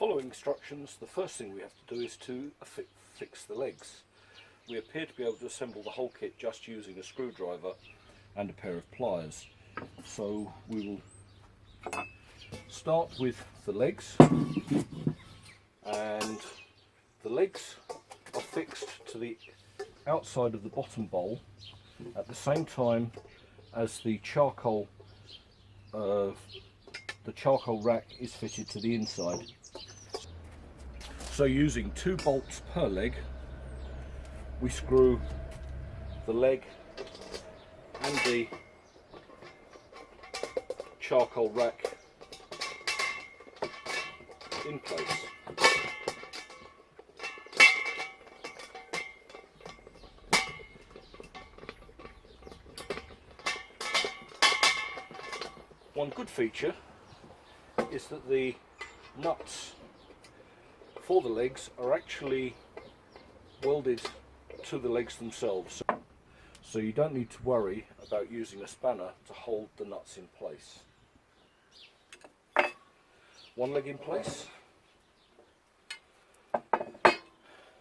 Following instructions, the first thing we have to do is to fix the legs. We appear to be able to assemble the whole kit just using a screwdriver and a pair of pliers. So we will start with the legs, and the legs are fixed to the outside of the bottom bowl at the same time as the charcoal rack is fitted to the inside. So using 2 bolts per leg, we screw the leg and the charcoal rack in place. One good feature is that the nuts for the legs are actually welded to the legs themselves, so you don't need to worry about using a spanner to hold the nuts in place. One leg in place.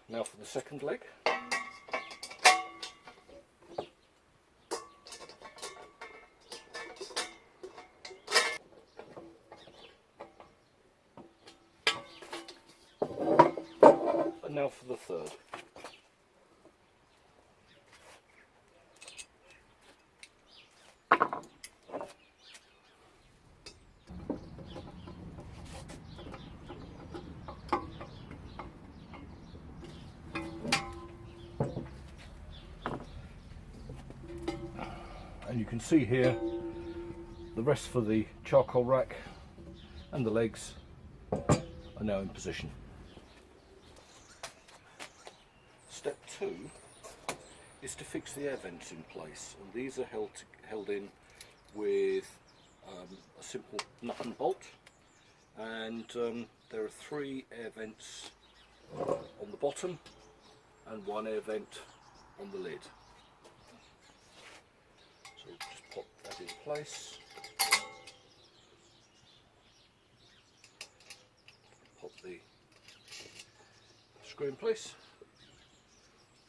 Now for the second leg. And now for the third. And you can see here the rest for the charcoal rack and the legs are now in position. Step 2 is to fix the air vents in place, and these are held in with a simple nut and bolt, and there are 3 air vents on the bottom and 1 air vent on the lid. So just pop that in place. Pop the screw in place,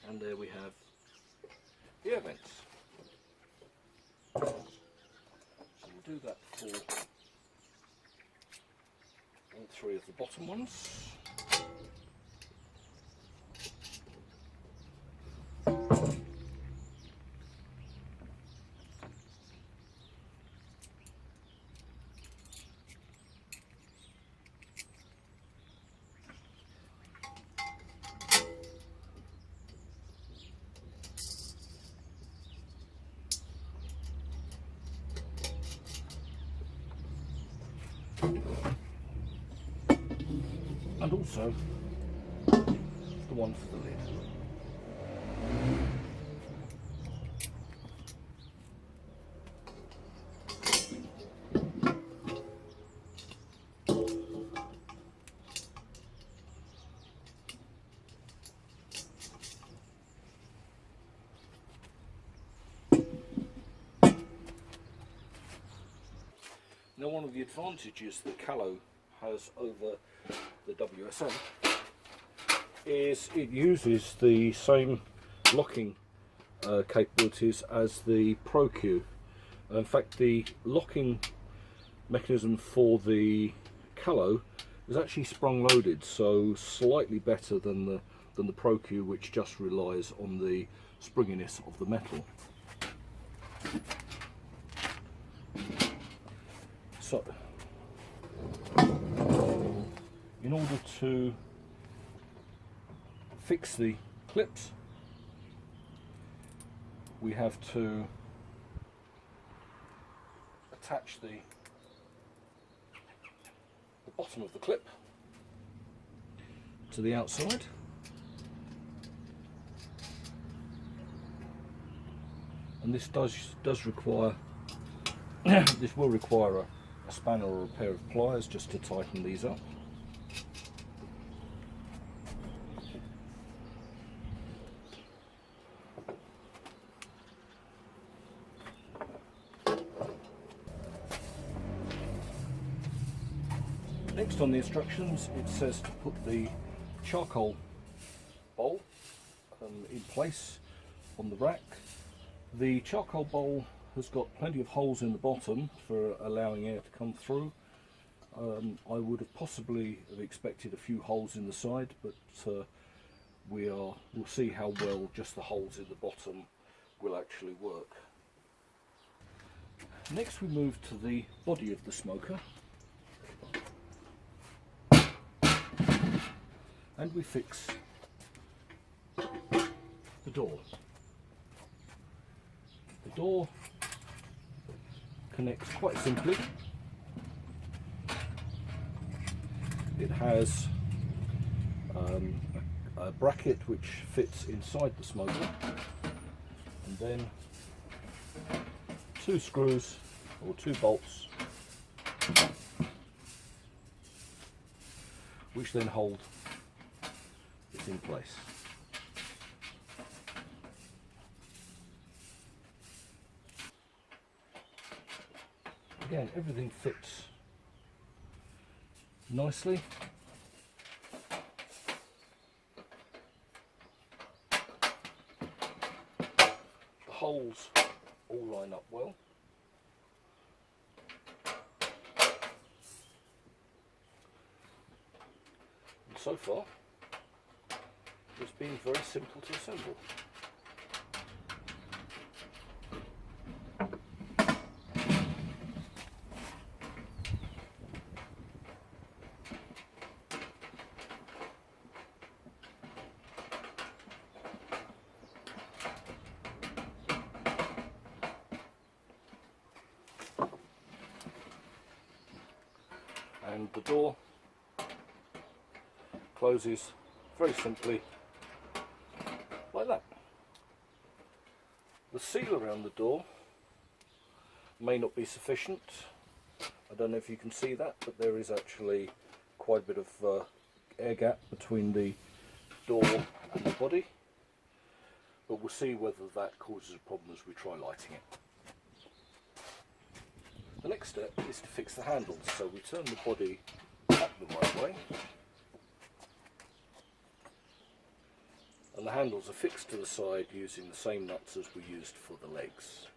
and there we have the air vents. So we'll do that for all 3 of the bottom ones. And also the one for the lid. Now, one of the advantages that Callow has over the WSM is it uses the same locking capabilities as the BBQ. In fact, the locking mechanism for the Callow is actually sprung loaded, so slightly better than the BBQ, which just relies on the springiness of the metal. So, in order to fix the clips, we have to attach the bottom of the clip to the outside, and this does require this will require a spanner or a pair of pliers just to tighten these up. Next on the instructions it says to put the charcoal bowl in place on the rack. The charcoal bowl has got plenty of holes in the bottom for allowing air to come through. I would have possibly expected a few holes in the side, but we'll see how well just the holes in the bottom will actually work. Next we move to the body of the smoker, and we fix the door. The door connects quite simply. It has a bracket which fits inside the smoker, and then 2 screws or 2 bolts which then hold it in place. Again, everything fits nicely. The holes all line up well. And so far, it's been very simple to assemble. And the door closes very simply like that. The seal around the door may not be sufficient. I don't know if you can see that, but there is actually quite a bit of air gap between the door and the body, but we'll see whether that causes a problem as we try lighting it. The next step is to fix the handles, so we turn the body up the right way, and the handles are fixed to the side using the same nuts as we used for the legs.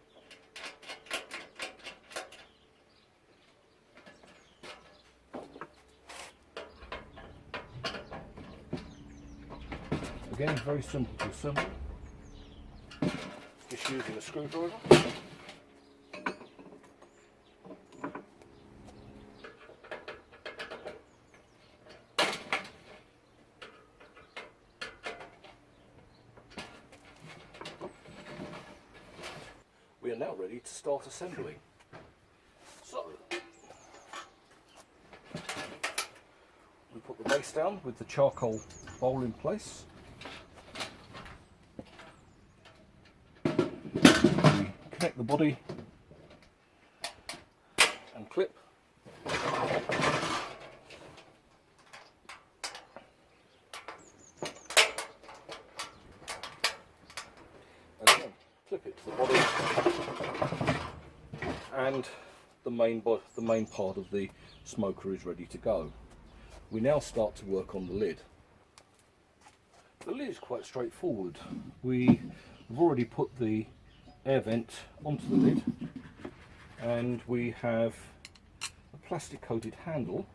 Again, very simple to assemble, just using a screwdriver. We are now ready to start assembling. So, we put the base down with the charcoal bowl in place. We connect the body and clip. And then clip it to the body, and the main part of the smoker is ready to go. We now start to work on the lid. The lid is quite straightforward. We've already put the air vent onto the lid, and we have a plastic coated handle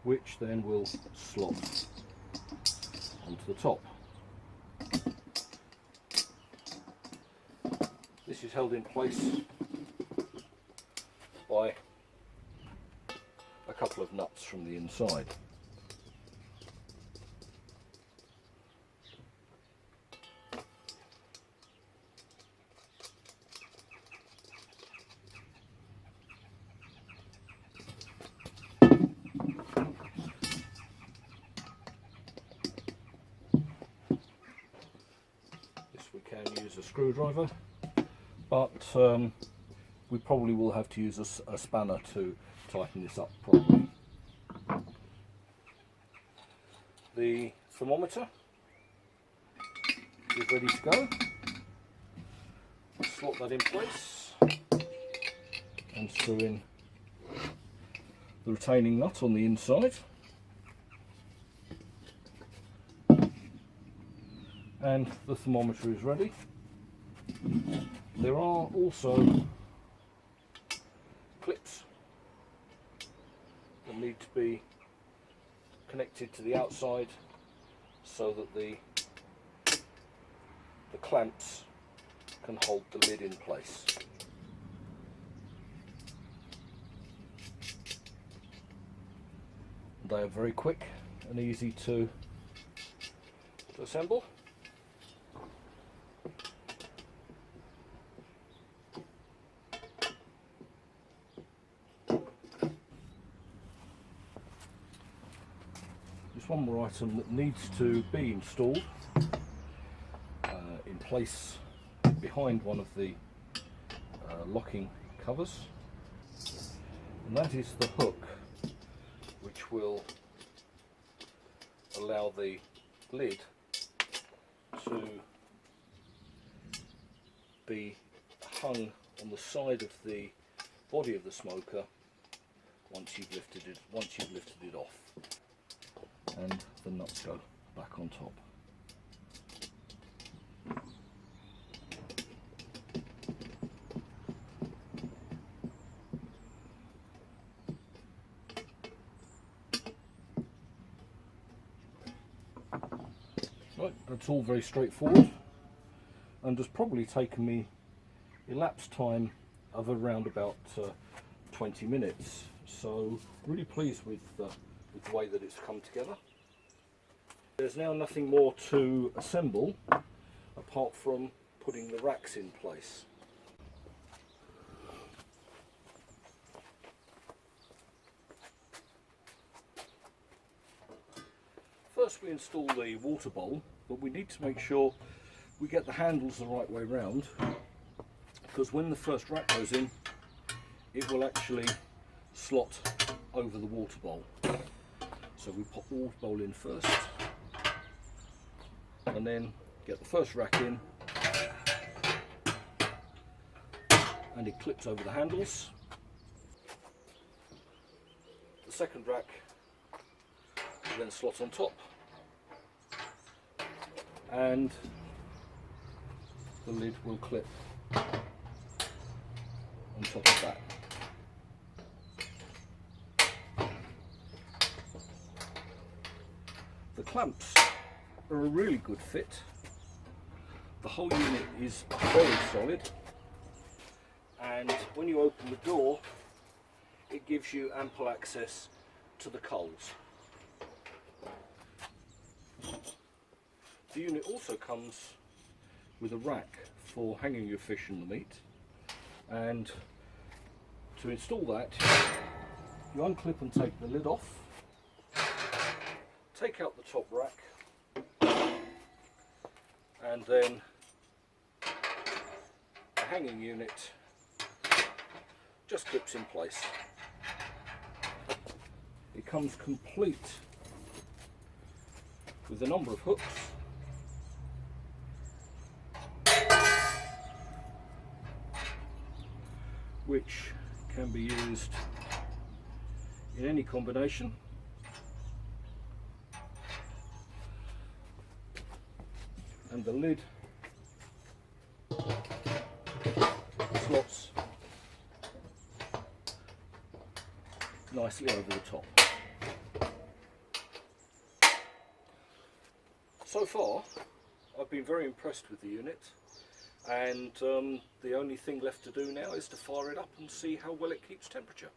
which then will slot onto the top. This is held in place by a couple of nuts from the inside. This we can use a screwdriver, but we probably will have to use a spanner to tighten this up properly. The thermometer is ready to go. Slot that in place and screw in the retaining nut on the inside, and the thermometer is ready. There are also clips that need to be connected to the outside so that the clamps can hold the lid in place. They are very quick and easy to assemble. There's one more item that needs to be installed in place behind one of the locking covers, and that is the hook which will allow the lid to be hung on the side of the body of the smoker once you've lifted it off, and the nuts go back on top. Right, that's all very straightforward, and has probably taken me elapsed time of around about 20 minutes. So really pleased with the way that it's come together. There's now nothing more to assemble apart from putting the racks in place. First we install the water bowl, but we need to make sure we get the handles the right way round, because when the first rack goes in, it will actually slot over the water bowl. So we pop the water bowl in first, and then get the first rack in, and it clips over the handles. The second rack will then slot on top, and the lid will clip on top of that. The clamps are a really good fit. The whole unit is very solid, and when you open the door it gives you ample access to the coals. The unit also comes with a rack for hanging your fish and the meat, and to install that you unclip and take the lid off, take out the top rack, and then the hanging unit just clips in place. It comes complete with a number of hooks, which can be used in any combination. And the lid slots nicely over the top. So far I've been very impressed with the unit, and the only thing left to do now is to fire it up and see how well it keeps temperature.